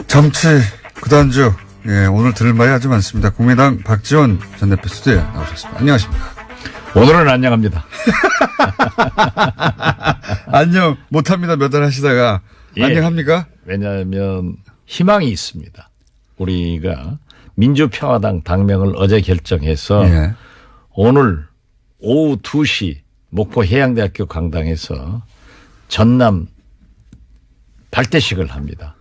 정치 구단주. 예, 오늘 들을 말이 아주 많습니다. 국민의당 박지원 전 대표 스튜디오에 나오셨습니다. 안녕하십니까. 오늘은 안녕합니다. 안녕 못합니다. 몇 달 하시다가. 예, 안녕합니까? 왜냐하면 희망이 있습니다. 우리가 민주평화당 당명을 어제 결정해서 예. 오늘 오후 2시 목포 해양대학교 강당에서 전남 발대식을 합니다.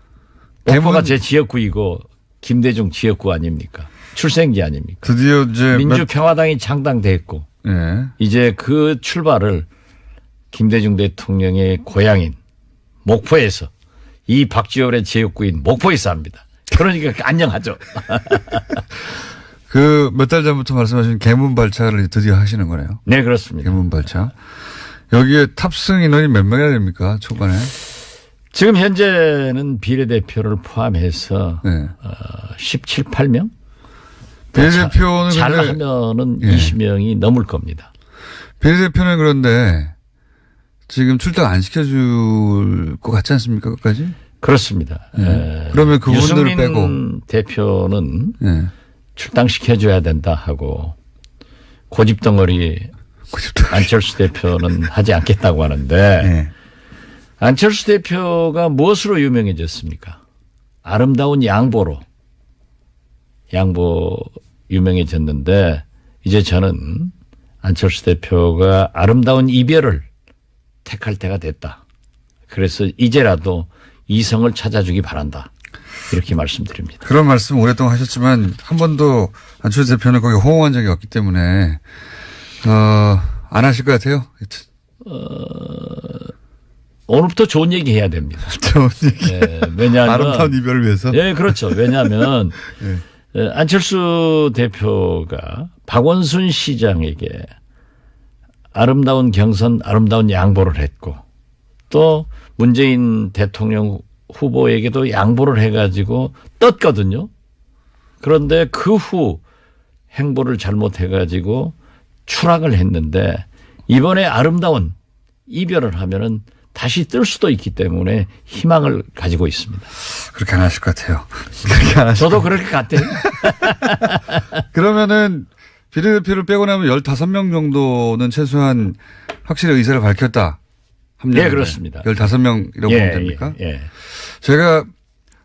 목포가 제 지역구이고 김대중 지역구 아닙니까? 출생지 아닙니까? 드디어 이제 민주평화당이 창당됐고 예. 이제 그 출발을 김대중 대통령의 고향인 목포에서 이 박지원의 지역구인 목포에서 합니다. 그러니까 안녕하죠. 그 몇 달 전부터 말씀하신 개문 발차를 드디어 하시는 거네요. 네, 그렇습니다. 개문 발차. 여기에 탑승 인원이 몇 명이나 됩니까? 초반에? 지금 현재는 비례대표를 포함해서 네. 17, 18명? 비례대표는 잘하면은 예. 20명이 넘을 겁니다. 비례대표는 그런데 지금 출당 안 시켜줄 것 같지 않습니까? 끝까지? 그렇습니다. 예. 그러면 그분들을 빼고. 유승민 대표는 예. 출당시켜줘야 된다 하고 고집덩어리 안철수 대표는 하지 않겠다고 하는데 예. 안철수 대표가 무엇으로 유명해졌습니까? 아름다운 양보로. 양보 유명해졌는데 이제 저는 안철수 대표가 아름다운 이별을 택할 때가 됐다. 그래서 이제라도 이성을 찾아주기 바란다. 이렇게 말씀드립니다. 그런 말씀 오랫동안 하셨지만 한 번도 안철수 대표는 거기 호응한 적이 없기 때문에 안 하실 것 같아요. 오늘부터 좋은 얘기 해야 됩니다. 좋은 얘기. 네, 왜냐하면 아름다운 이별을 위해서. 네, 그렇죠. 왜냐하면 네. 안철수 대표가 박원순 시장에게 아름다운 경선, 아름다운 양보를 했고 또 문재인 대통령 후보에게도 양보를 해가지고 떴거든요. 그런데 그 후 행보를 잘못해가지고 추락을 했는데 이번에 아름다운 이별을 하면은 다시 뜰 수도 있기 때문에 희망을 가지고 있습니다. 그렇게 안 하실 것 같아요. 그렇게 안 하실 저도 그렇게 같아요. 그러면은 비례대표를 빼고 나면 15명 정도는 최소한 확실히 의사를 밝혔다. 네, 그렇습니다. 15명이라고 보면 됩니까? 예. 제가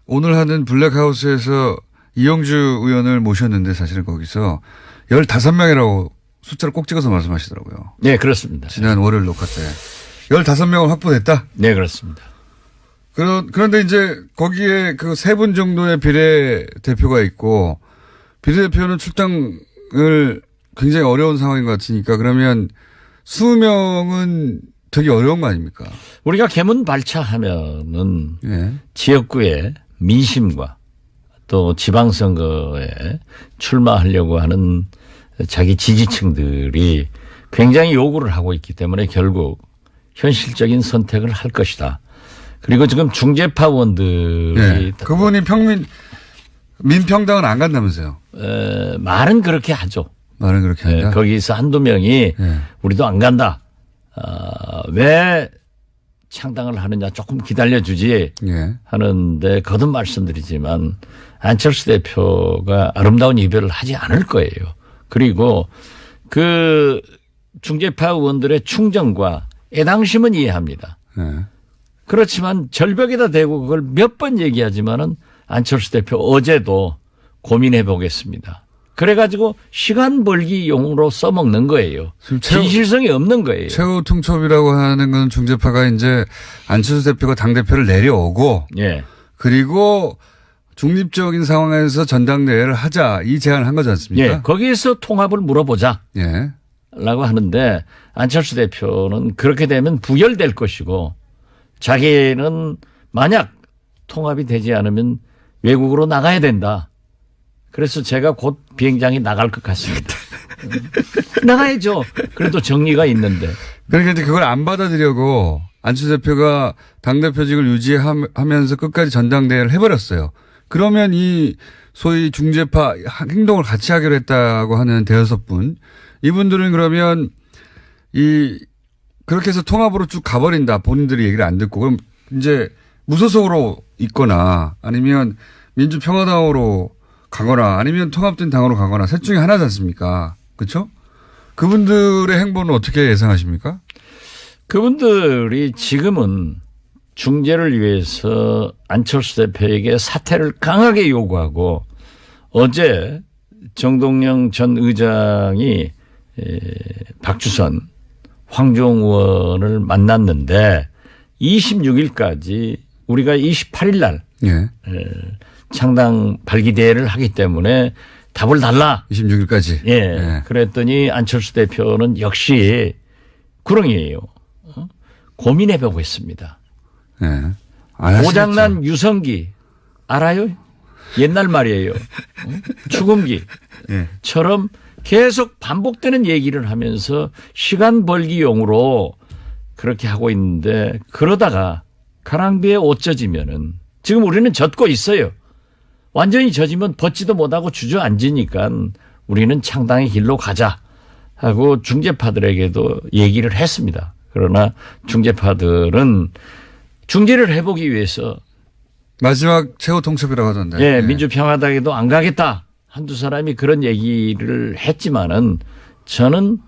오늘 하는 블랙하우스에서 이영주 의원을 모셨는데 사실은 거기서 15명이라고 숫자를 꼭 찍어서 말씀하시더라고요. 네, 그렇습니다. 지난 월요일 녹화 때. 15명을 확보됐다? 네, 그렇습니다. 그런데 이제 거기에 그 3분 정도의 비례대표가 있고 비례대표는 출당을 굉장히 어려운 상황인 것 같으니까 그러면 20명은 되게 어려운 거 아닙니까? 우리가 개문 발차하면은 예. 지역구의 민심과 또 지방선거에 출마하려고 하는 자기 지지층들이 굉장히 요구를 하고 있기 때문에 결국 현실적인 선택을 할 것이다. 그리고 지금 중재파 의원들이 네. 그분이 민평당은 안 간다면서요? 말은 그렇게 하죠. 말은 그렇게 한다. 네, 거기서 한두 명이 우리도 안 간다. 왜 창당을 하느냐 조금 기다려주지 하는데 거듭 말씀드리지만 안철수 대표가 아름다운 이별을 하지 않을 거예요. 그리고 그 중재파 의원들의 충정과 애당심은 이해합니다. 그렇지만 절벽에다 대고 그걸 몇 번 얘기하지만은 안철수 대표 어제도 고민해 보겠습니다. 그래가지고 시간 벌기용으로 써먹는 거예요. 진실성이 없는 거예요. 최후 통첩이라고 하는 건 중재파가 이제 안철수 대표가 당대표를 내려오고 예. 그리고 중립적인 상황에서 전당대회를 하자 이 제안을 한 거지 않습니까? 예. 거기에서 통합을 물어보자. 예. 라고 하는데 안철수 대표는 그렇게 되면 부결될 것이고 자기는 만약 통합이 되지 않으면 외국으로 나가야 된다. 그래서 제가 곧 비행장에 나갈 것 같습니다. 나가야죠. 그래도 정리가 있는데. 그러니까 이제 그걸 안 받아들이려고 안철수 대표가 당대표직을 유지하면서 끝까지 전당대회를 해버렸어요. 그러면 이 소위 중재파 행동을 같이 하기로 했다고 하는 대여섯 분 이분들은 그러면 그렇게 해서 통합으로 쭉 가버린다. 본인들이 얘기를 안 듣고. 그럼 이제 무소속으로 있거나 아니면 민주평화당으로 가거나 아니면 통합된 당으로 가거나 셋 중에 하나지 않습니까? 그렇죠? 그분들의 행보는 어떻게 예상하십니까? 그분들이 지금은 중재를 위해서 안철수 대표에게 사퇴를 강하게 요구하고 어제 정동영 전 의장이 박주선, 황교안 의원을 만났는데 26일까지 우리가 28일 날 예. 창당 발기대회를 하기 때문에 답을 달라. 26일까지. 예. 예. 그랬더니 안철수 대표는 역시 구렁이에요. 고민해보고 있습니다. 예. 안 하시겠죠. 고장난 유성기 알아요? 옛날 말이에요. 죽음기처럼 계속 반복되는 얘기를 하면서 시간 벌기용으로 그렇게 하고 있는데 그러다가 가랑비에 옷 젖으면은 지금 우리는 젖고 있어요. 완전히 젖으면 벗지도 못하고 주저앉으니까 우리는 창당의 길로 가자 하고 중재파들에게도 얘기를 했습니다. 그러나 중재파들은 중재를 해보기 위해서 마지막 최후 통첩이라고 하던데. 예, 예. 민주평화당에도 안 가겠다. 한두 사람이 그런 얘기를 했지만은 저는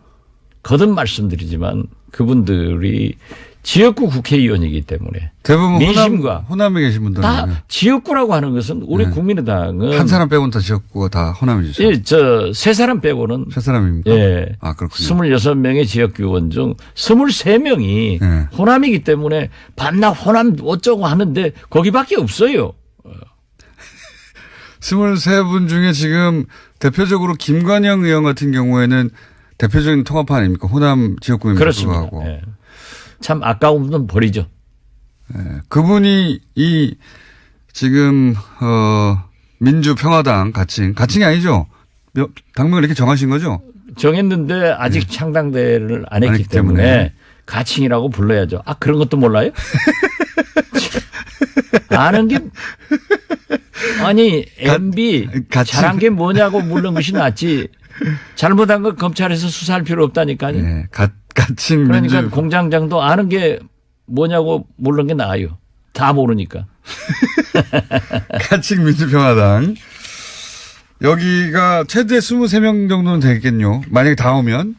거듭 말씀드리지만 그분들이 지역구 국회의원이기 때문에 대부분 민심과 호남에 계신 분들은 다 지역구라고 하는 것은 우리 국민의당은 한 사람 빼고는 다 지역구가 다 호남이죠. 예, 저 세 사람 빼고는 세 사람입니까? 예. 아, 그렇군요. 26명의 지역구의원 중 23명이 예. 호남이기 때문에 밤낮 호남 어쩌고 하는데 거기밖에 없어요. 23분 중에 지금 대표적으로 김관영 의원 같은 경우에는 대표적인 통합파 아닙니까? 호남 지역구임에도 그렇습니다. 불구하고. 예. 참 아까운 분 버리죠. 예. 그분이 이 지금 민주평화당 가칭이 아니죠? 당명을 이렇게 정하신 거죠? 정했는데 아직 창당대회를 안 했기 때문에 가칭이라고 불러야죠. 아, 그런 것도 몰라요? 아는 게 아니 MB 잘한 게 뭐냐고 물는 것이 낫지. 잘못한 건 검찰에서 수사할 필요 없다니까요. 네, 가칭 그러니까 민주 공장장도 아는 게 뭐냐고 물는 게 나아요. 다 모르니까. 가칭 민주평화당 여기가 최대 23명 정도는 되겠군요. 만약에 다 오면.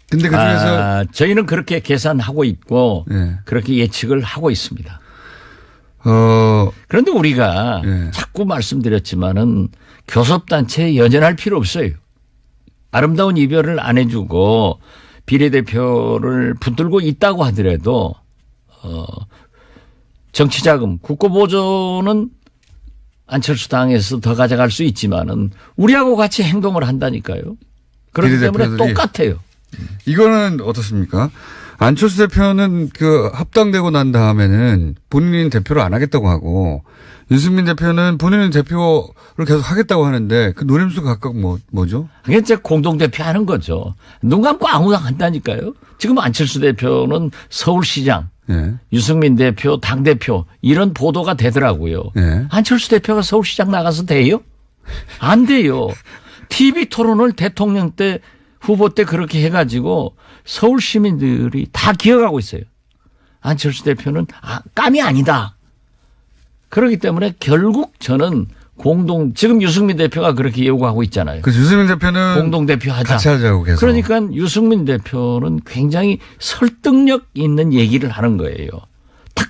근데 그중에서 저희는 그렇게 계산하고 있고 네. 그렇게 예측을 하고 있습니다. 그런데 우리가 네. 자꾸 말씀드렸지만은 교섭단체에 연연할 필요 없어요. 아름다운 이별을 안 해주고 비례대표를 붙들고 있다고 하더라도 정치자금 국고보조는 안철수 당에서 더 가져갈 수 있지만은 우리하고 같이 행동을 한다니까요. 그렇기 때문에 똑같아요. 이거는 어떻습니까? 안철수 대표는 그 합당되고 난 다음에는 본인은 대표를 안 하겠다고 하고 유승민 대표는 본인은 대표를 계속 하겠다고 하는데 그 노림수가 각각 뭐죠? 그게 이제 공동대표 하는 거죠. 눈 감고 아무나 한다니까요. 지금 안철수 대표는 서울시장, 네. 유승민 대표, 당대표 이런 보도가 되더라고요. 네. 안철수 대표가 서울시장 나가서 돼요? 안 돼요. TV 토론을 대통령 때 후보 때 그렇게 해가지고 서울 시민들이 다 기억하고 있어요. 안철수 대표는 깜이 아니다. 그렇기 때문에 결국 저는 지금 유승민 대표가 그렇게 요구하고 있잖아요. 그 유승민 대표는 공동대표 하자. 같이 하자고 계속. 그러니까 유승민 대표는 굉장히 설득력 있는 얘기를 하는 거예요. 딱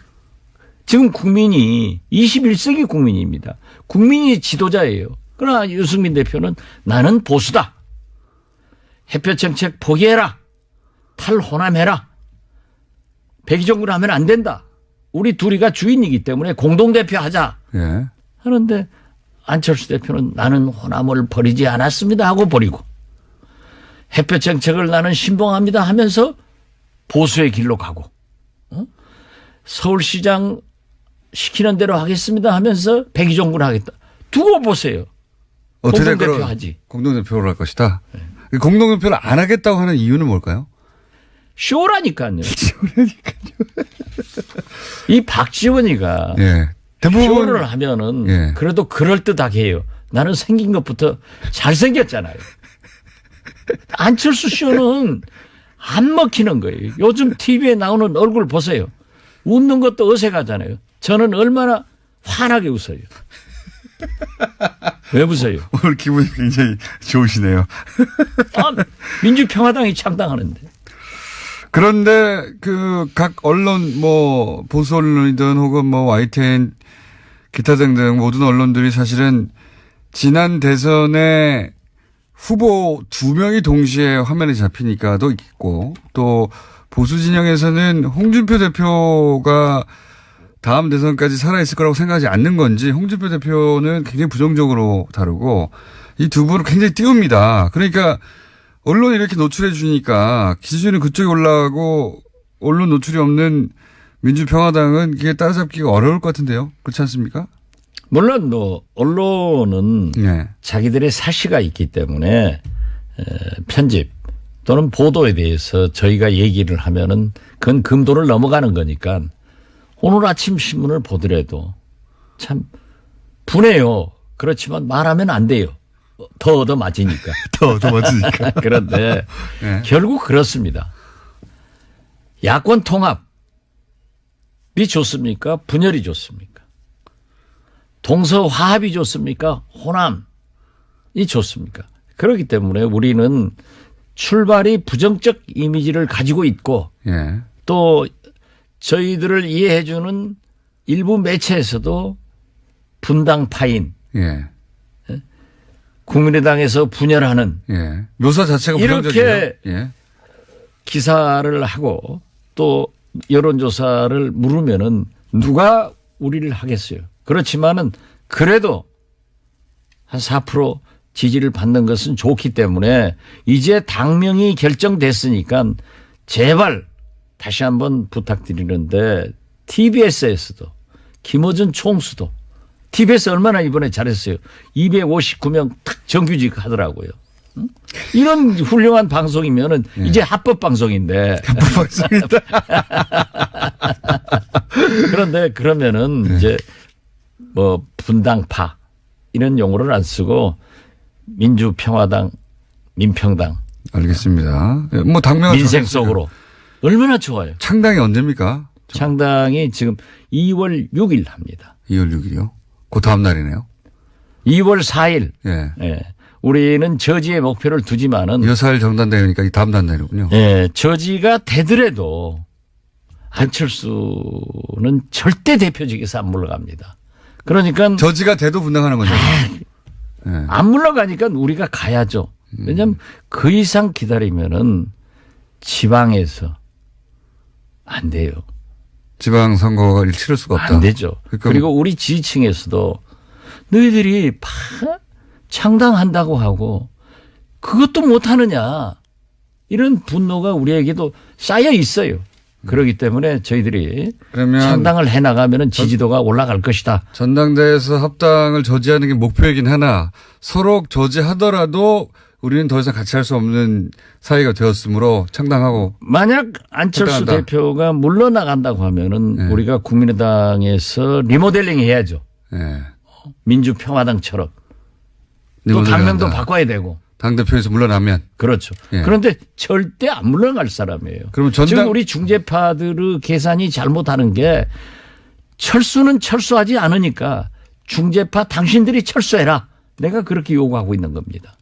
지금 국민이 21세기 국민입니다. 국민이 지도자예요. 그러나 유승민 대표는 나는 보수다. 햇볕 정책 포기해라. 탈호남해라. 백의종군 하면 안 된다. 우리 둘이가 주인이기 때문에 공동대표 하자. 예. 하는데 안철수 대표는 나는 호남을 버리지 않았습니다 하고 버리고 햇볕 정책을 나는 신봉합니다 하면서 보수의 길로 가고 서울시장 시키는 대로 하겠습니다 하면서 백의종군 하겠다. 두고 보세요. 공동대표 하지. 공동대표를 할 것이다. 네. 공동대표를 안 하겠다고 하는 이유는 뭘까요? 쇼라니까요. 이 박지원이가 예. 대부분 쇼를 하면은 예. 그래도 그럴듯하게 해요. 나는 생긴 것부터 잘생겼잖아요. 안철수 쇼는 안 먹히는 거예요. 요즘 TV에 나오는 얼굴 보세요. 웃는 것도 어색하잖아요. 저는 얼마나 환하게 웃어요. 왜 웃어요? 오늘 기분이 굉장히 좋으시네요. 민주평화당이 창당하는데. 그런데 각 언론 보수 언론이든 혹은 YTN 기타 등등 모든 언론들이 사실은 지난 대선에 후보 2명이 동시에 화면에 잡히니까도 있고 또 보수 진영에서는 홍준표 대표가 다음 대선까지 살아있을 거라고 생각하지 않는 건지 홍준표 대표는 굉장히 부정적으로 다루고 이 두 분을 굉장히 띄웁니다. 그러니까 언론이 이렇게 노출해 주니까 기준이 그쪽에 올라가고 언론 노출이 없는 민주평화당은 이게 따라잡기가 어려울 것 같은데요. 그렇지 않습니까? 물론 언론은 네. 자기들의 사시가 있기 때문에 편집 또는 보도에 대해서 저희가 얘기를 하면은 그건 금도를 넘어가는 거니까 오늘 아침 신문을 보더라도 참 분해요. 그렇지만 말하면 안 돼요. 더 얻어맞으니까. 더 맞으니까. 그런데 네. 결국 그렇습니다. 야권 통합이 좋습니까? 분열이 좋습니까? 동서화합이 좋습니까? 호남이 좋습니까? 그렇기 때문에 우리는 출발이 부정적 이미지를 가지고 있고 예. 또 저희들을 이해해 주는 일부 매체에서도 분당파인 예. 국민의당에서 분열하는 예. 묘사 자체가 이렇게 부정적이에요. 예. 기사를 하고 또 여론조사를 물으면은 누가 우리를 하겠어요. 그렇지만은 그래도 한 4% 지지를 받는 것은 좋기 때문에 이제 당명이 결정됐으니까 제발 다시 한번 부탁드리는데 TBS에서도 김어준 총수도 TBS 얼마나 이번에 잘했어요. 259명 탁 정규직 하더라고요. 응? 이런 훌륭한 방송이면은 이제 합법 방송인데. 합법 방송이다. 그런데 그러면은 이제 분당파 이런 용어를 안 쓰고 민주평화당, 민평당. 알겠습니다. 당명 민생 속으로. 얼마나 좋아요. 창당이 언제입니까? 창당이 지금 2월 6일 합니다. 2월 6일이요? 그 다음 날이네요. 2월 4일. 예. 예. 우리는 저지의 목표를 두지만은. 2월 4일 정당대회니까 이 다음 날이군요. 예. 저지가 되더라도 안철수는 절대 대표직에서 안 물러갑니다. 그러니까. 저지가 돼도 분당하는 거죠. 예. 안 물러가니까 우리가 가야죠. 왜냐하면 그 이상 기다리면은 지방에서 안 돼요. 지방선거가 치를 수가 없다. 안 되죠. 그러니까 그리고 우리 지지층에서도 너희들이 창당한다고 하고 그것도 못하느냐 이런 분노가 우리에게도 쌓여 있어요. 그렇기 때문에 저희들이 그러면 창당을 해나가면 지지도가 올라갈 것이다. 전당대회에서 합당을 저지하는 게 목표이긴 하나 서로 저지하더라도 우리는 더 이상 같이 할 수 없는 사이가 되었으므로 창당하고. 만약 안철수 창당한다. 대표가 물러나간다고 하면은 네. 우리가 국민의당에서 리모델링 해야죠. 예. 민주평화당처럼. 또 리모델링 당명도 한다. 바꿔야 되고. 당대표에서 물러나면. 그렇죠. 예. 그런데 절대 안 물러갈 사람이에요. 그러면 지금 우리 중재파들의 계산이 잘못하는 게 철수는 철수하지 않으니까 중재파 당신들이 철수해라. 내가 그렇게 요구하고 있는 겁니다.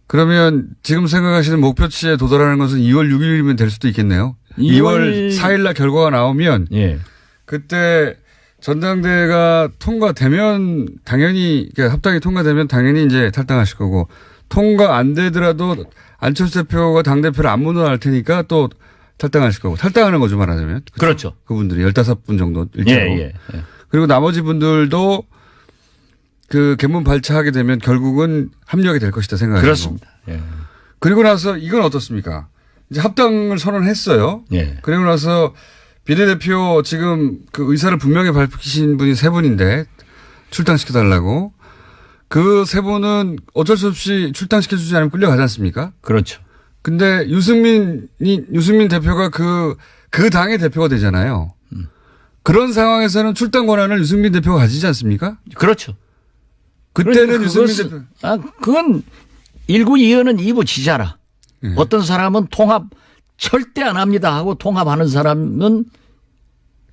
그러면 지금 생각하시는 목표치에 도달하는 것은 2월 6일이면 될 수도 있겠네요. 2월 4일 날 결과가 나오면 예. 그때 전당대회가 통과되면 당연히 그러니까 합당이 통과되면 당연히 이제 탈당하실 거고 통과 안 되더라도 안철수 대표가 당대표를 안 물러날 테니까 또 탈당하실 거고 탈당하는 거죠 말하자면. 그렇죠. 그분들이 15분 정도 일제로. 예. 그리고 나머지 분들도 그 개문 발차하게 되면 결국은 합류하게 될 것이다 생각하시고. 그렇습니다. 예. 그리고 나서 이건 어떻습니까? 이제 합당을 선언했어요. 예. 그리고 나서 비례대표 지금 그 의사를 분명히 밝히신 분이 3분인데 출당시켜달라고. 그 3분은 어쩔 수 없이 출당시켜주지 않으면 끌려가지 않습니까? 그렇죠. 근데 유승민 대표가 그 당의 대표가 되잖아요. 그런 상황에서는 출당 권한을 유승민 대표가 가지지 않습니까? 그렇죠. 그때는 그러니까 유승민 대표. 그건 1구 2호는 2부 지자라. 예. 어떤 사람은 통합 절대 안 합니다 하고 통합하는 사람은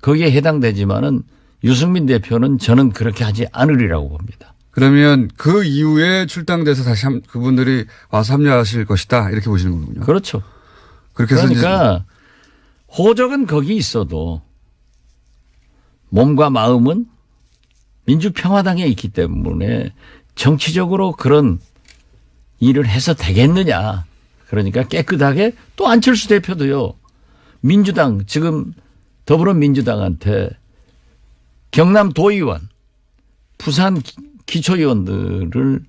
거기에 해당되지만은 유승민 대표는 저는 그렇게 하지 않으리라고 봅니다. 그러면 그 이후에 출당돼서 다시 그분들이 와서 합류하실 것이다 이렇게 보시는 거군요. 그렇죠. 그렇게 해서 그러니까 호적은 거기 있어도 몸과 마음은 민주평화당에 있기 때문에 정치적으로 그런 일을 해서 되겠느냐. 그러니까 깨끗하게 또 안철수 대표도요. 민주당 지금 더불어민주당한테 경남 도의원, 부산 기초의원들을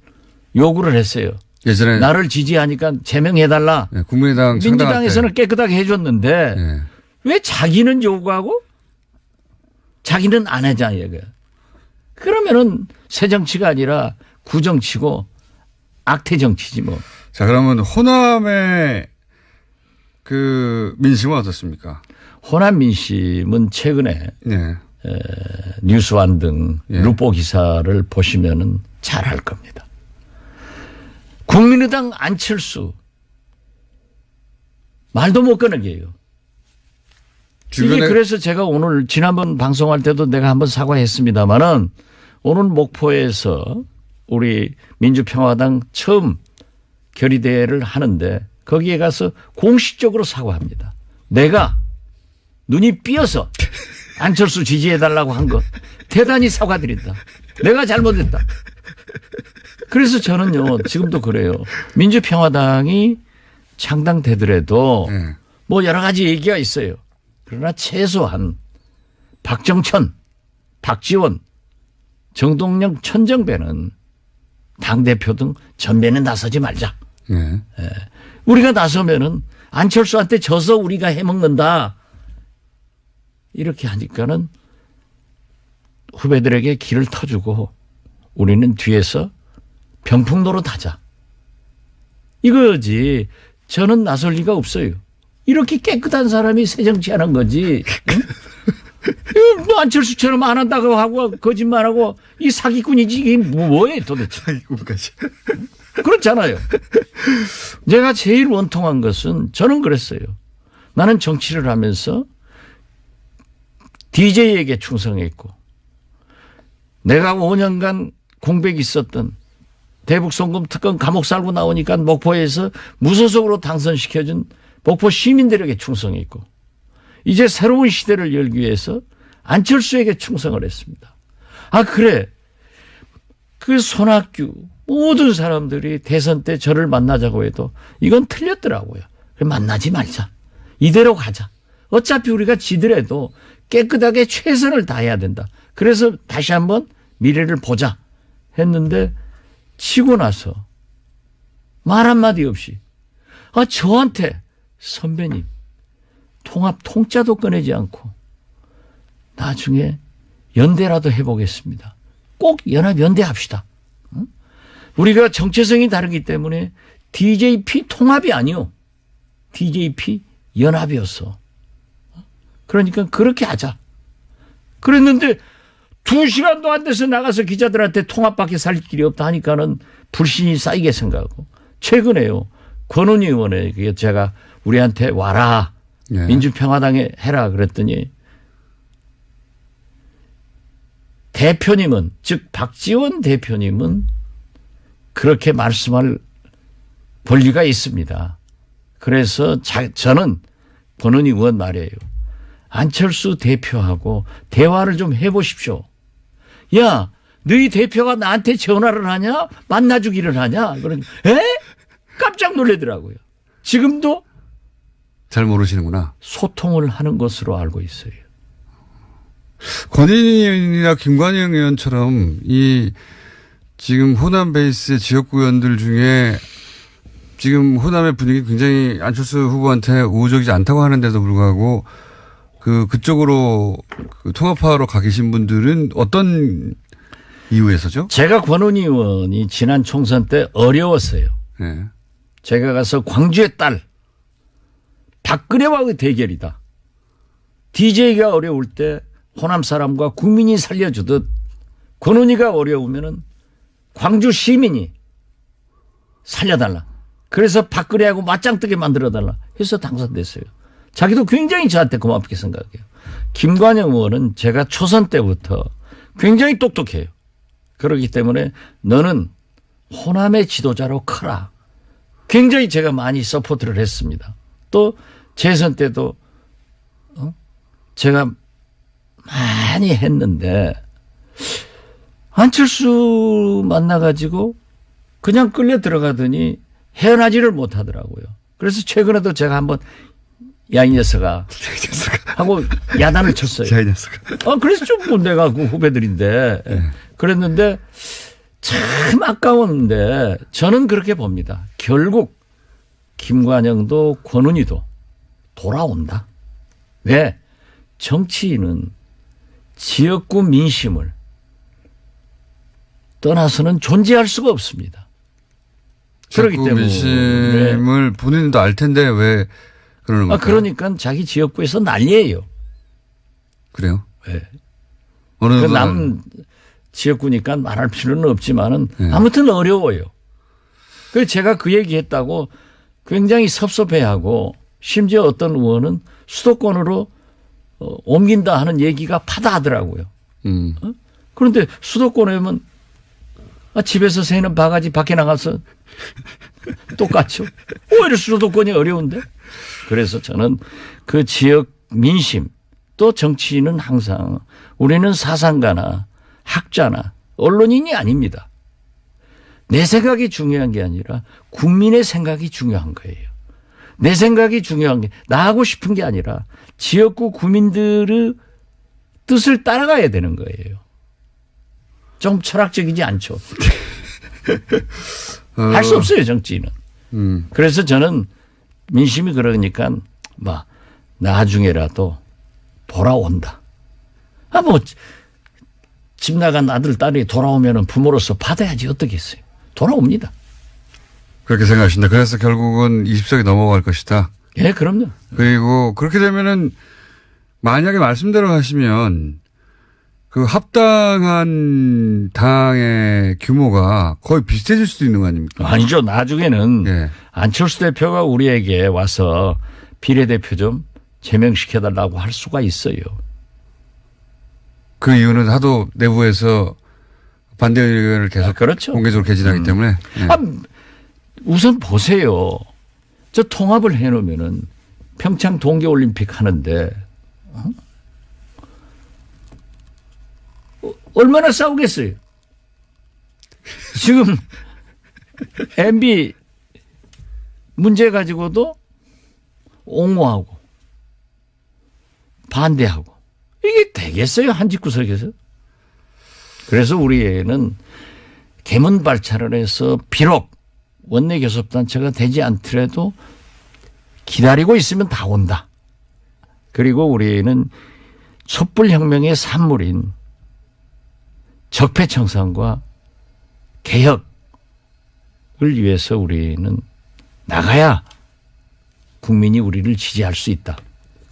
요구를 했어요. 예전에 나를 지지하니까 제명해달라. 네, 국민의당 민주당에서는 깨끗하게 해줬는데 네. 왜 자기는 요구하고 자기는 안 하자 이거야. 그러면은 새 정치가 아니라 구정치고 악태 정치지 뭐. 자, 그러면 호남의 그 민심은 어떻습니까? 호남 민심은 최근에 네. 뉴스완 등 예. 루포 기사를 보시면은 잘 알 겁니다. 국민의당 안철수 말도 못 꺼내게 해요. 이게 그래서 제가 오늘 지난번 방송할 때도 내가 한번 사과했습니다마는 오늘 목포에서 우리 민주평화당 처음 결의대회를 하는데 거기에 가서 공식적으로 사과합니다. 내가 눈이 삐어서 안철수 지지해달라고 한 것 대단히 사과드린다. 내가 잘못했다. 그래서 저는요 지금도 그래요. 민주평화당이 창당되더라도 네. 뭐 여러 가지 얘기가 있어요. 그러나 최소한 박정천, 박지원, 정동영, 천정배는 당대표 등 전면에 나서지 말자. 네. 우리가 나서면은 안철수한테 져서 우리가 해먹는다. 이렇게 하니까는 후배들에게 길을 터주고 우리는 뒤에서 병풍노릇 하자. 이거지. 저는 나설 리가 없어요. 이렇게 깨끗한 사람이 새 정치하는 거지. 응? 뭐 안철수처럼 안 한다고 하고 거짓말하고 이 사기꾼이지 이게 뭐예요 도대체. 사기꾼까지. 그렇잖아요. 제가 제일 원통한 것은 저는 그랬어요. 나는 정치를 하면서 DJ에게 충성했고 내가 5년간 공백이 있었던 대북송금 특검 감옥 살고 나오니까 목포에서 무소속으로 당선시켜준 목포 시민들에게 충성했고 이제 새로운 시대를 열기 위해서 안철수에게 충성을 했습니다. 아 그래. 그 손학규 모든 사람들이 대선 때 저를 만나자고 해도 이건 틀렸더라고요. 그래 만나지 말자. 이대로 가자. 어차피 우리가 지더라도 깨끗하게 최선을 다해야 된다. 그래서 다시 한번 미래를 보자 했는데 치고 나서 말 한마디 없이 저한테 선배님 통합 통짜도 꺼내지 않고 나중에 연대라도 해보겠습니다. 꼭 연합 연대합시다. 우리가 정체성이 다르기 때문에 DJP 통합이 아니요. DJP 연합이었어. 그러니까 그렇게 하자. 그랬는데 2시간도 안 돼서 나가서 기자들한테 통합밖에 살 길이 없다 하니까는 불신이 쌓이게 생각하고 최근에요. 권은희 의원에게 제가 우리한테 와라. 네. 민주평화당에 해라 그랬더니 대표님은 즉 박지원 대표님은 그렇게 말씀할 권리가 있습니다. 그래서 저는 권은희 의원 말이에요. 안철수 대표하고 대화를 좀 해보십시오. 야, 너희 대표가 나한테 전화를 하냐? 만나주기를 하냐? 그러니 깜짝 놀라더라고요. 지금도 잘 모르시는구나. 소통을 하는 것으로 알고 있어요. 권인희 의원이나 김관영 의원처럼 이 지금 호남 베이스의 지역구 의원들 중에 지금 호남의 분위기 굉장히 안철수 후보한테 우호적이지 않다고 하는데도 불구하고 그쪽으로 통합하러 가 계신 분들은 어떤 이유에서죠? 제가 권은희 의원이 지난 총선 때 어려웠어요. 네. 제가 가서 광주의 딸 박근혜와의 대결이다. DJ가 어려울 때 호남 사람과 국민이 살려주듯 권은희가 어려우면은 광주 시민이 살려달라. 그래서 박근혜하고 맞짱뜨게 만들어달라 해서 당선됐어요. 자기도 굉장히 저한테 고맙게 생각해요. 김관영 의원은 제가 초선 때부터 굉장히 똑똑해요. 그렇기 때문에 너는 호남의 지도자로 커라. 굉장히 제가 많이 서포트를 했습니다. 또 재선 때도 제가 많이 했는데 안철수 만나가지고 그냥 끌려 들어가더니 헤어나지를 못하더라고요. 그래서 최근에도 제가 한번 야, 이 녀석아 하고 야단을 쳤어요. 이 녀석아. 그래서 좀 내가 그 후배들인데 그랬는데 참 아까운데 저는 그렇게 봅니다. 결국 김관영도 권은희도 돌아온다. 왜? 정치인은 지역구 민심을 떠나서는 존재할 수가 없습니다. 그렇기 때문에 민심을 본인도 알 텐데 왜 그러는 거예요? 그러니까 자기 지역구에서 난리예요. 그래요? 네. 어느 남 지역구니까 말할 필요는 없지만은 아무튼 어려워요. 그래서 제가 그 얘기했다고 굉장히 섭섭해하고 심지어 어떤 의원은 수도권으로 옮긴다 하는 얘기가 파다하더라고요. 그런데 수도권에 오면 집에서 새는 바가지 밖에 나가서 똑같죠. 오히려 수도권이 어려운데. 그래서 저는 그 지역 민심 또 정치인은 항상 우리는 사상가나 학자나 언론인이 아닙니다. 내 생각이 중요한 게 아니라 국민의 생각이 중요한 거예요. 내 생각이 중요한 게 나하고 싶은 게 아니라 지역구 구민들의 뜻을 따라가야 되는 거예요. 좀 철학적이지 않죠. 할 수 없어요, 정치인은. 그래서 저는 민심이 그러니까 나중에라도 돌아온다. 집 나간 아들, 딸이 돌아오면 부모로서 받아야지 어떻겠어요. 돌아옵니다. 그렇게 생각하신다. 그래서 결국은 20석이 넘어갈 것이다. 예, 그럼요. 그리고 그렇게 되면은 만약에 말씀대로 하시면 그 합당한 당의 규모가 거의 비슷해질 수도 있는 거 아닙니까? 아니죠. 나중에는 안철수 대표가 우리에게 와서 비례대표 좀 제명시켜달라고 할 수가 있어요. 그 이유는 하도 내부에서 반대 의견을 계속 그렇죠. 공개적으로 개진하기 때문에. 우선 보세요. 저 통합을 해놓으면은 평창 동계올림픽 하는데 얼마나 싸우겠어요. 지금 MB 문제 가지고도 옹호하고 반대하고 이게 되겠어요? 한 집구석에서. 그래서 우리는 개문발차를 해서 비록 원내교섭단체가 되지 않더라도 기다리고 있으면 다 온다. 그리고 우리는 촛불혁명의 산물인 적폐청산과 개혁을 위해서 우리는 나가야 국민이 우리를 지지할 수 있다.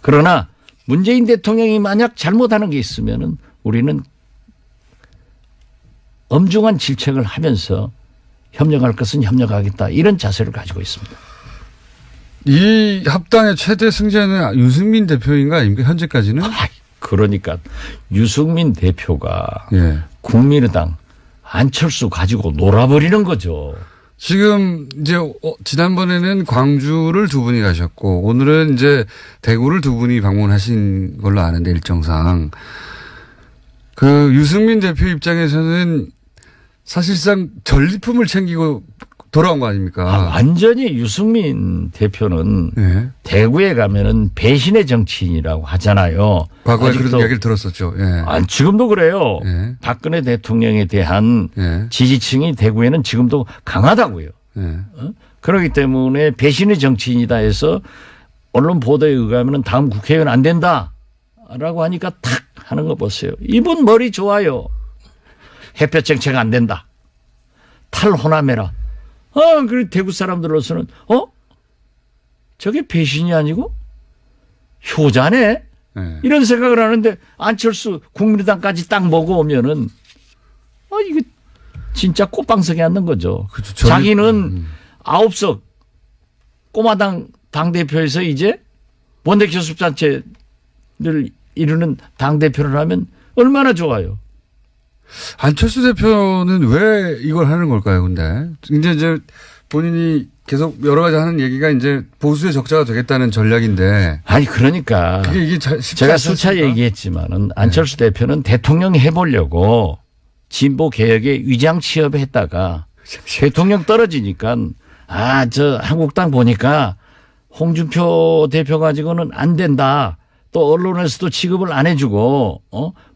그러나 문재인 대통령이 만약 잘못하는 게 있으면은 우리는 엄중한 질책을 하면서 협력할 것은 협력하겠다. 이런 자세를 가지고 있습니다. 이 합당의 최대 승자는 유승민 대표인 거 아닙니까? 현재까지는? 그러니까 유승민 대표가 국민의당 안철수 가지고 놀아버리는 거죠. 지금 이제 지난번에는 광주를 두 분이 가셨고 오늘은 이제 대구를 두 분이 방문하신 걸로 아는데 일정상 그 유승민 대표 입장에서는 사실상 전리품을 챙기고 돌아온 거 아닙니까? 완전히 유승민 대표는 대구에 가면은 배신의 정치인이라고 하잖아요. 과거에 그런 이야기를 들었었죠. 지금도 그래요. 박근혜 대통령에 대한 지지층이 대구에는 지금도 강하다고요. 그렇기 때문에 배신의 정치인이다 해서 언론 보도에 의하면 다음 국회의원 안 된다라고 하니까 탁 하는 거 보세요. 이분 머리 좋아요. 햇볕 정책 안 된다. 탈호남해라. 그리고 대구 사람들로서는 저게 배신이 아니고 효자네. 이런 생각을 하는데 안철수 국민의당까지 딱 먹어오면은 이거 진짜 꽃방석에 앉는 거죠. 그렇죠. 자기는 9석 꼬마당 당대표에서 이제 원내교섭단체를 이루는 당대표를 하면 얼마나 좋아요. 안철수 대표는 왜 이걸 하는 걸까요, 근데? 이제 본인이 계속 여러 가지 하는 얘기가 이제 보수의 적자가 되겠다는 전략인데. 아니, 그러니까. 이게 제가 수차 얘기했지만은 안철수 대표는 대통령 해보려고 진보 개혁에 위장 취업했다가 대통령 떨어지니까 저 한국당 보니까 홍준표 대표 가지고는 안 된다. 또 언론에서도 취급을 안 해주고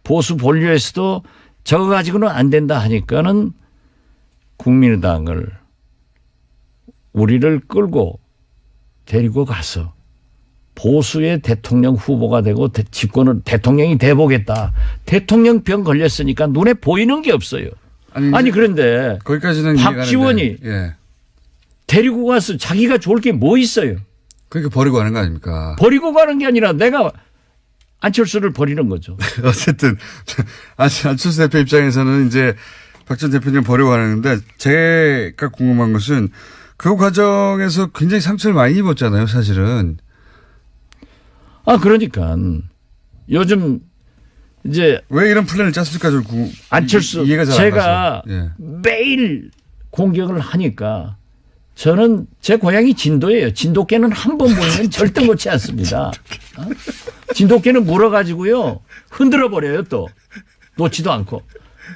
보수 본류에서도 저거 가지고는 안 된다 하니까는 국민의당을 우리를 끌고 데리고 가서 보수의 대통령 후보가 되고 집권을 대통령이 돼보겠다. 대통령 병 걸렸으니까 눈에 보이는 게 없어요. 아니 그런데 거기까지는 박지원이 예. 데리고 가서 자기가 좋을 게 뭐 있어요. 그러니까 버리고 가는 거 아닙니까? 버리고 가는 게 아니라 내가 안철수를 버리는 거죠. 어쨌든 안철수 대표 입장에서는 이제 박 전 대표님 버리고 가는데 제가 궁금한 것은 그 과정에서 굉장히 상처를 많이 입었잖아요, 사실은. 그러니까 요즘 이제 왜 이런 플랜을 짰을까 좀 안철수 이해가 잘 안 가서. 제가 예. 매일 공격을 하니까 저는 제 고향이 진도예요. 진돗개는 한 번 보면 절대 놓지 않습니다. 진돗개는 물어가지고요 흔들어 버려요 또 놓지도 않고.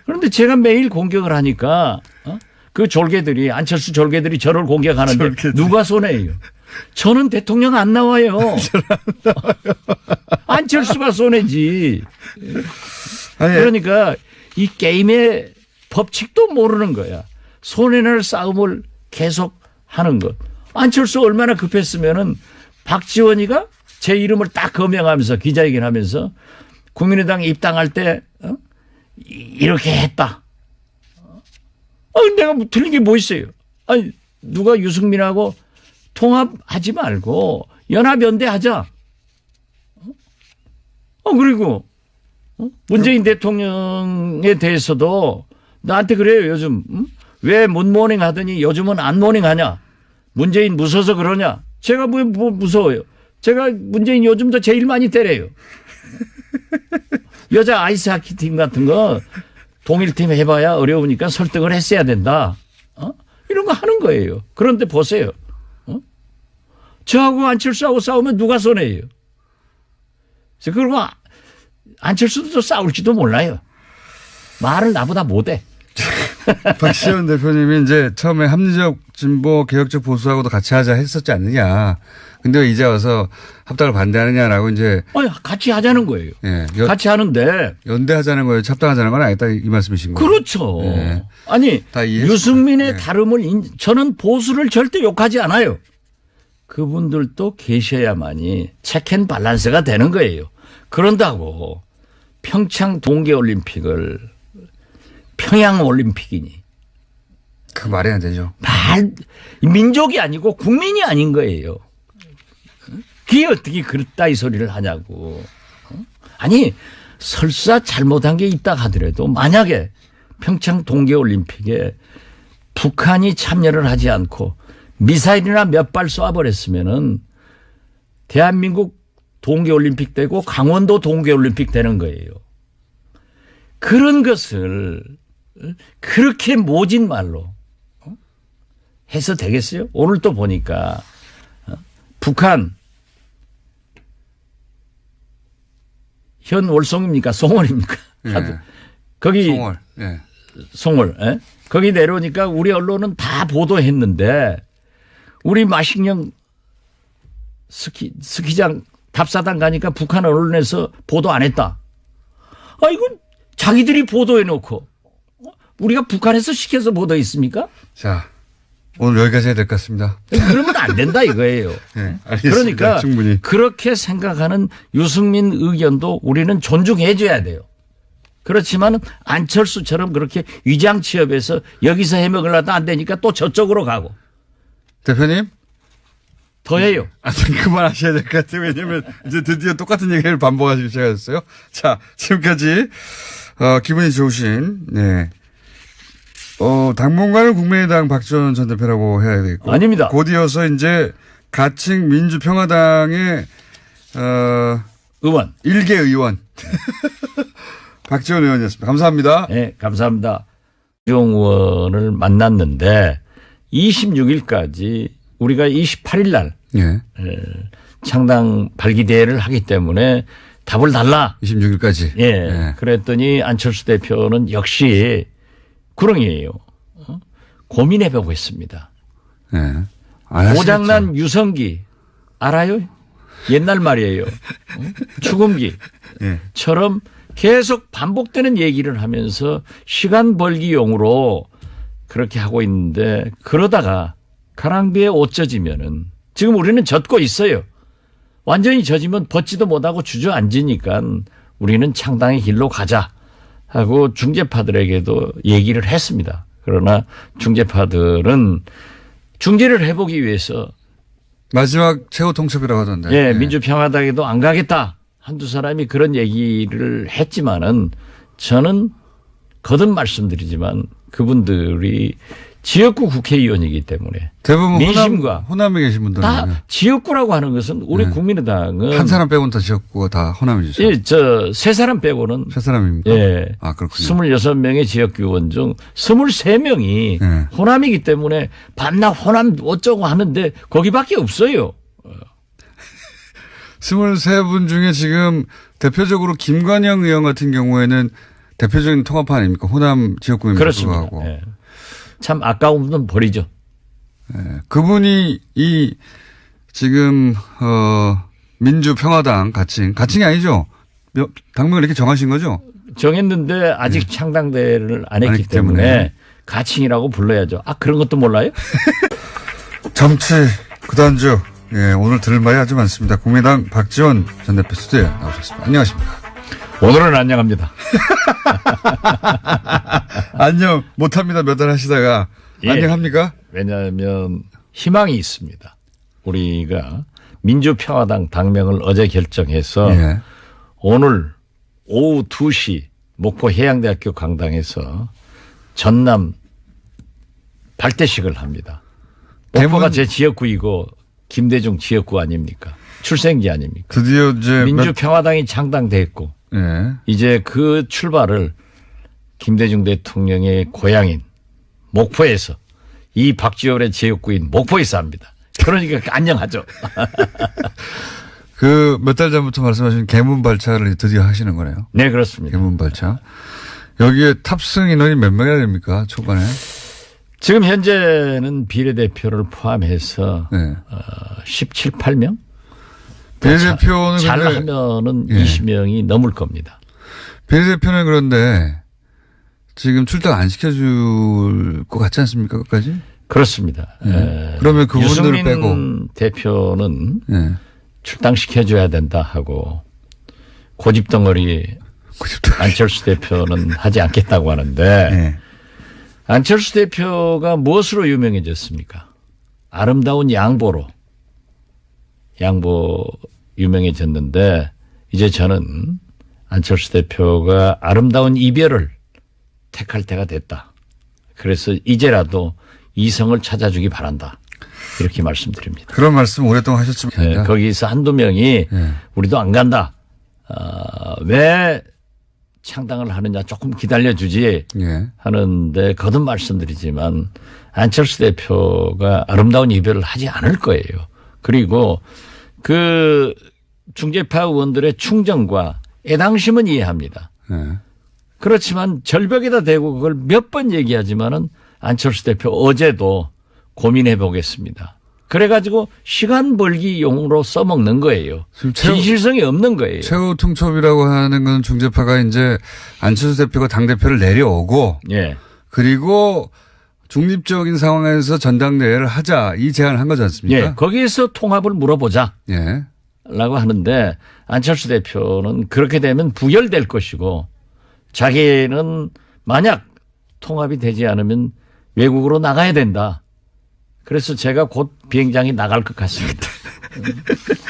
그런데 제가 매일 공격을 하니까 그 졸개들이 안철수 졸개들이 저를 공격하는데 누가 손해예요? 저는 대통령 안 나와요. 안철수가 손해지. 그러니까 이 게임의 법칙도 모르는 거야. 손해날 싸움을 계속 하는 것. 안철수 얼마나 급했으면은 박지원이가 제 이름을 딱 거명하면서 기자회견하면서 국민의당 입당할 때 이렇게 했다. 내가 틀린 게 뭐 있어요? 아니 누가 유승민하고 통합하지 말고 연합연대하자. 그리고 문재인 대통령에 대해서도 나한테 그래요 요즘. 왜 문모닝 하더니 요즘은 안 모닝 하냐. 문재인 무서워서 그러냐. 제가 뭐 무서워요. 제가 문재인 요즘도 제일 많이 때려요. 여자 아이스하키 팀 같은 거 동일팀 해봐야 어려우니까 설득을 했어야 된다. 이런 거 하는 거예요. 그런데 보세요. 저하고 안철수하고 싸우면 누가 손해예요. 그리고 안철수도 싸울지도 몰라요. 말을 나보다 못해. 박시원 대표님이 이제 처음에 합리적 진보 개혁적 보수하고도 같이 하자 했었지 않느냐. 근데 왜 이제 와서 합당을 반대하느냐라고 이제. 같이 하자는 거예요. 예. 같이 하는데. 연대하자는 거예요. 합당하자는 건 아니다 이 말씀이신 거예요. 그렇죠. 예. 아니 유승민의 예. 다름을 저는 보수를 절대 욕하지 않아요. 그분들도 계셔야만이 체크앤밸런스가 되는 거예요. 그런다고 평창 동계올림픽을 평양올림픽이니. 그 말이 안 되죠. 민족이 아니고 국민이 아닌 거예요. 그게 어떻게 그따위 소리를 하냐고. 아니 설사 잘못한 게 있다 하더라도 만약에 평창 동계올림픽에 북한이 참여를 하지 않고 미사일이나 몇 발 쏴버렸으면은 대한민국 동계올림픽 되고 강원도 동계올림픽 되는 거예요. 그런 것을 그렇게 모진 말로 해서 되겠어요? 오늘 또 보니까 북한 현 월성입니까? 송월입니까? 예. 거기 송월. 예. 송월. 예? 거기 내려오니까 우리 언론은 다 보도했는데 우리 마식령 스키장 답사단 가니까 북한 언론에서 보도 안 했다. 이건 자기들이 보도해 놓고 우리가 북한에서 시켜서 보도했습니까? 자, 오늘 여기까지 해야 될 것 같습니다. 그러면 안 된다 이거예요. 네, 알겠습니다. 그러니까 충분히. 그렇게 생각하는 유승민 의견도 우리는 존중해 줘야 돼요. 그렇지만 안철수처럼 그렇게 위장 취업해서 여기서 해먹으려다 안 되니까 또 저쪽으로 가고. 대표님? 더 해요. 그만하셔야 될 것 같아요. 왜냐면 이제 드디어 똑같은 얘기를 반복하시기 시작하셨어요. 자, 지금까지 기분이 좋으신 네. 당분간은 국민의당 박지원 전 대표라고 해야 되겠고. 아닙니다. 곧 이어서 이제 가칭 민주평화당의 의원. 일개 의원. 박지원 의원이었습니다. 감사합니다. 네, 감사합니다. 박지원 의원을 만났는데 26일까지 우리가 28일 날 예. 창당 발기대회를 하기 때문에 답을 달라. 26일까지. 예. 예. 그랬더니 안철수 대표는 역시 구렁이에요. 고민해보고 있습니다. 예. 아, 고장난 유성기 알아요? 옛날 말이에요. 죽음기처럼 계속 반복되는 얘기를 하면서 시간 벌기용으로 그렇게 하고 있는데 그러다가 가랑비에 옷 젖으면은 지금 우리는 젖고 있어요. 완전히 젖으면 벗지도 못하고 주저앉으니까 우리는 창당의 길로 가자 하고 중재파들에게도 얘기를 했습니다. 그러나 중재파들은 중재를 해보기 위해서 마지막 최후 통첩이라고 하던데. 예, 민주평화당에도 안 가겠다. 한두 사람이 그런 얘기를 했지만은 저는 거듭 말씀드리지만 그분들이 지역구 국회의원이기 때문에 대부분 민심과 호남에 계신 분들은 다 지역구라고 하는 것은 우리 국민의당은 한 사람 빼고는 다 지역구가 다 호남이죠. 예, 저 세 사람 빼고는 세 사람입니까? 예. 아, 그렇군요. 26명의 지역구 의원 중 23명이 예. 호남이기 때문에 반나 호남 어쩌고 하는데 거기밖에 없어요. 23분 중에 지금 대표적으로 김관영 의원 같은 경우에는 대표적인 통합파 아닙니까? 호남 지역구임에도 그렇습니다. 불구하고. 예. 참 아까운 분 버리죠. 예. 그분이 이 지금 민주평화당 가칭이 아니죠? 당명을 이렇게 정하신 거죠? 정했는데 아직 창당대회를 안 했기 때문에 가칭이라고 불러야죠. 아 그런 것도 몰라요? 정치 구단주. 예, 오늘 들을 말이 아주 많습니다. 국민의당 박지원 전 대표 스튜디오에 나오셨습니다. 안녕하십니까? 오늘은 안녕합니다. 안녕 못합니다. 몇 달 하시다가 예. 안녕합니까? 왜냐하면 희망이 있습니다. 우리가 민주평화당 당명을 어제 결정해서 예. 오늘 오후 2시 목포 해양대학교 강당에서 전남 발대식을 합니다. 목포가 제 지역구이고 김대중 지역구 아닙니까? 출생지 아닙니까? 드디어 이제 민주평화당이 창당됐고 예. 이제 그 출발을 김대중 대통령의 고향인 목포에서 이 박지원의 지역구인 목포에서 합니다. 그러니까 안녕하죠. 그 몇 달 전부터 말씀하신 개문 발차를 드디어 하시는 거네요. 네, 그렇습니다. 개문 발차. 여기에 탑승 인원이 몇 명이나 됩니까? 초반에? 지금 현재는 비례대표를 포함해서 네. 17, 8명? 비례대표는 잘하면은 예. 20명이 넘을 겁니다. 비례대표는 그런데 지금 출당 안 시켜줄 것 같지 않습니까? 끝까지? 그렇습니다. 그러면 그분들을 유승민 빼고. 대표는 예. 출당시켜줘야 된다 하고 고집덩어리 안철수 대표는 하지 않겠다고 하는데 예. 안철수 대표가 무엇으로 유명해졌습니까? 아름다운 양보 유명해졌는데 이제 저는 안철수 대표가 아름다운 이별을 택할 때가 됐다. 그래서 이제라도 이성을 찾아주기 바란다. 이렇게 말씀드립니다. 그런 말씀 오랫동안 하셨지만. 네, 거기서 한두 명이 우리도 안 간다. 왜 창당을 하느냐 조금 기다려주지 예. 하는데 거듭 말씀드리지만 안철수 대표가 아름다운 이별을 하지 않을 거예요. 그리고 그 중재파 의원들의 충정과 애당심은 이해합니다. 예. 그렇지만 절벽에다 대고 그걸 몇 번 얘기하지만은 안철수 대표 어제도 고민해 보겠습니다. 그래가지고 시간 벌기용으로 써먹는 거예요. 진실성이 없는 거예요. 최후 통첩이라고 하는 건 중재파가 이제 안철수 대표가 당대표를 내려오고 예. 그리고 중립적인 상황에서 전당대회를 하자 이 제안을 한 거지 않습니까? 예. 거기에서 통합을 물어보자. 예. 라고 하는데 안철수 대표는 그렇게 되면 부결될 것이고 자기는 만약 통합이 되지 않으면 외국으로 나가야 된다. 그래서 제가 곧 비행장이 나갈 것 같습니다.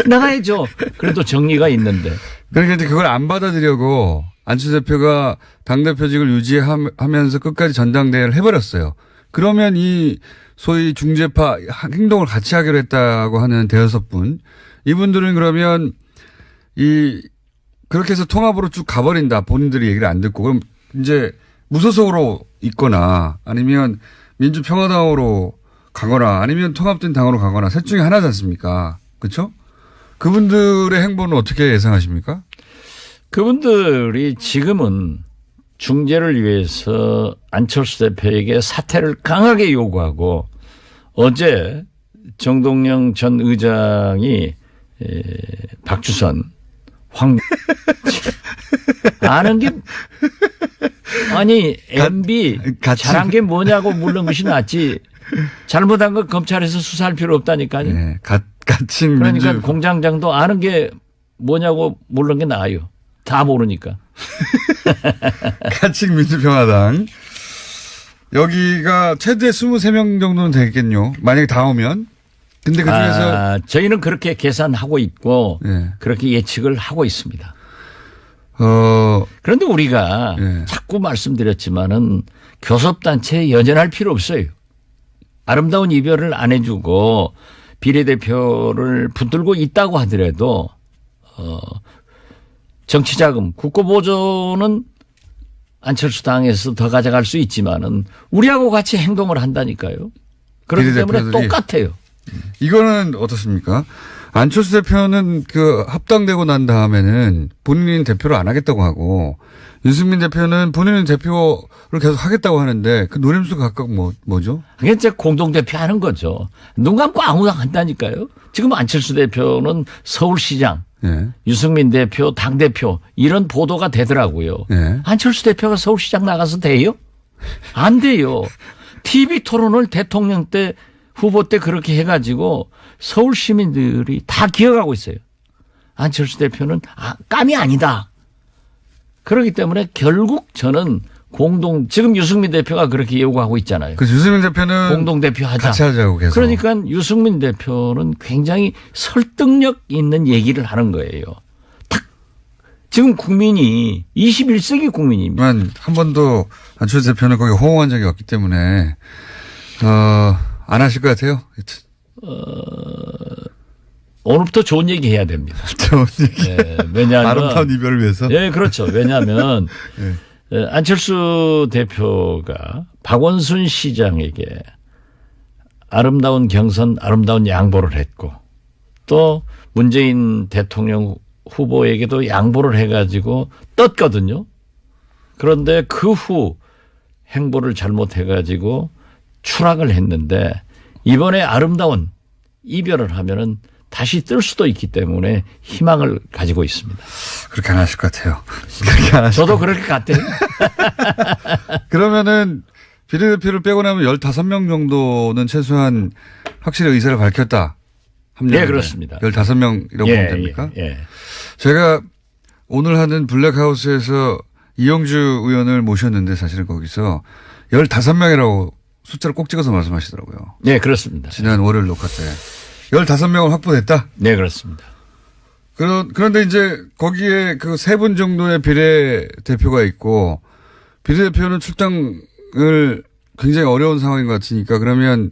나가야죠. 그래도 정리가 있는데. 그러니까 이제 그걸 안 받아들이려고 안철수 대표가 당대표직을 유지하면서 끝까지 전당대회를 해버렸어요. 그러면 이 소위 중재파 행동을 같이 하기로 했다고 하는 대여섯 분, 이분들은 그러면 이 그렇게 해서 통합으로 쭉 가버린다. 본인들이 얘기를 안 듣고. 그럼 이제 무소속으로 있거나 아니면 민주평화당으로 가거나 아니면 통합된 당으로 가거나 셋 중에 하나지 않습니까? 그렇죠? 그분들의 행보는 어떻게 예상하십니까? 그분들이 지금은 중재를 위해서 안철수 대표에게 사퇴를 강하게 요구하고 어제 정동영 전 의장이 박주선 아는 게 아니 MB 잘한 게 뭐냐고 물는 것이 낫지 잘못한 거 검찰에서 수사할 필요 없다니까요. 네, 가칭 그러니까 민주 공장장도 아는 게 뭐냐고 물는 게 나아요. 다 모르니까. 가칭 민주평화당 여기가 최대 23명 정도는 되겠군요. 만약에 다 오면. 근데 그중에서 저희는 그렇게 계산하고 있고 네. 그렇게 예측을 하고 있습니다. 그런데 우리가 네. 자꾸 말씀드렸지만은 교섭단체에 연연할 필요 없어요. 아름다운 이별을 안 해주고 비례대표를 붙들고 있다고 하더라도 정치자금 국고보조는 안철수 당에서 더 가져갈 수 있지만은 우리하고 같이 행동을 한다니까요. 그렇기 때문에 똑같아요. 이거는 어떻습니까? 안철수 대표는 그 합당되고 난 다음에는 본인이 대표를 안 하겠다고 하고 윤승민 대표는 본인은 대표를 계속 하겠다고 하는데 그 노림수가 각각 뭐죠? 그게 이제 공동대표 하는 거죠. 눈 감고 아무나 한다니까요. 지금 안철수 대표는 서울시장, 네. 유승민 대표, 당대표 이런 보도가 되더라고요. 네. 안철수 대표가 서울시장 나가서 돼요? 안 돼요. TV 토론을 대통령 때 후보 때 그렇게 해가지고 서울 시민들이 다 기억하고 있어요. 안철수 대표는 깜이 아니다. 그렇기 때문에 결국 저는 지금 유승민 대표가 그렇게 요구하고 있잖아요. 그래서 유승민 대표는 공동대표 하자. 같이 하자고 계속. 그러니까 유승민 대표는 굉장히 설득력 있는 얘기를 하는 거예요. 딱 지금 국민이 21세기 국민입니다. 한 번도 안철수 대표는 거기 호응한 적이 없기 때문에 안 하실 것 같아요. 오늘부터 좋은 얘기 해야 됩니다. 좋은 얘기. 네, 왜냐하면 아름다운 이별을 위해서. 네, 그렇죠. 왜냐하면 네. 안철수 대표가 박원순 시장에게 아름다운 경선, 아름다운 양보를 했고 또 문재인 대통령 후보에게도 양보를 해가지고 떴거든요. 그런데 그 후 행보를 잘못해가지고 추락을 했는데 이번에 아름다운 이별을 하면은 다시 뜰 수도 있기 때문에 희망을 가지고 있습니다. 그렇게 안 하실 것 같아요. 그렇게 안 하실 저도 그렇게 같아요. 그러면은 비례대표를 빼고 나면 15명 정도는 최소한 확실히 의사를 밝혔다. 네, 그렇습니다. 15명이라고 보면 됩니까? 예. 제가 오늘 하는 블랙하우스에서 이영주 의원을 모셨는데 사실은 거기서 15명이라고 숫자를 꼭 찍어서 말씀하시더라고요. 네, 그렇습니다. 지난 월요일 녹화 때. 15명을 확보됐다? 네, 그렇습니다. 그런데 이제 거기에 그 3분 정도의 비례대표가 있고 비례대표는 출당을 굉장히 어려운 상황인 것 같으니까 그러면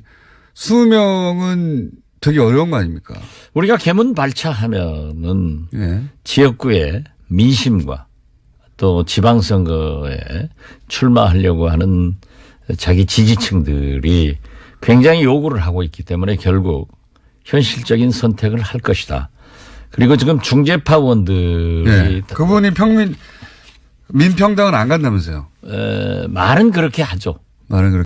20명은 되게 어려운 거 아닙니까? 우리가 개문 발차하면은 예. 지역구의 민심과 또 지방선거에 출마하려고 하는 자기 지지층들이 굉장히 요구를 하고 있기 때문에 결국 현실적인 선택을 할 것이다. 그리고 지금 중재파원들이 예. 그분이 민평당은 안 간다면서요? 말은 그렇게 하죠. 말은 그렇게.